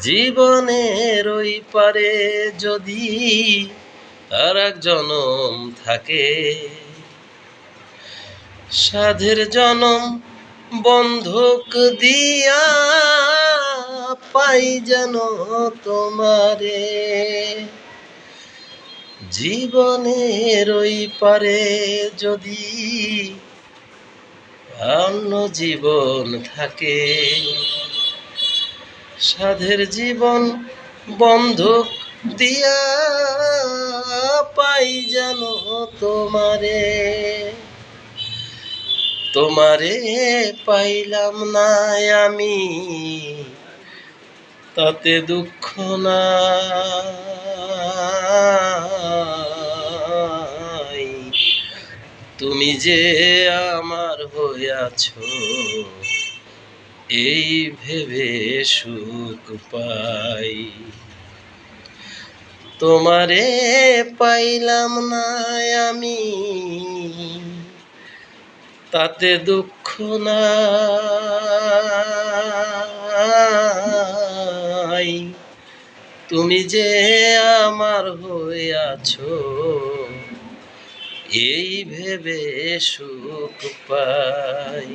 জীবনের ওই পারে যদি আর এক জনম থাকে, সাধের জনম বন্ধক দিয়া পাই যেন তোমারে। জীবনের ওই পারে যদি অন্য জীবন থাকে, সাধের জীবন বন্ধক দিয়া পাই যেন তোমারে। তোমারে পাইলাম না আমি তাতে দুঃখ নাই, তুমি যে আমার হইয়াছো এই ভেবে সুখ পাই। তোমারে পাইলাম না আমি তাতে দুঃখ নাই, তুমি যে আমার হইয়াছো এই ভেবে সুখ পাই।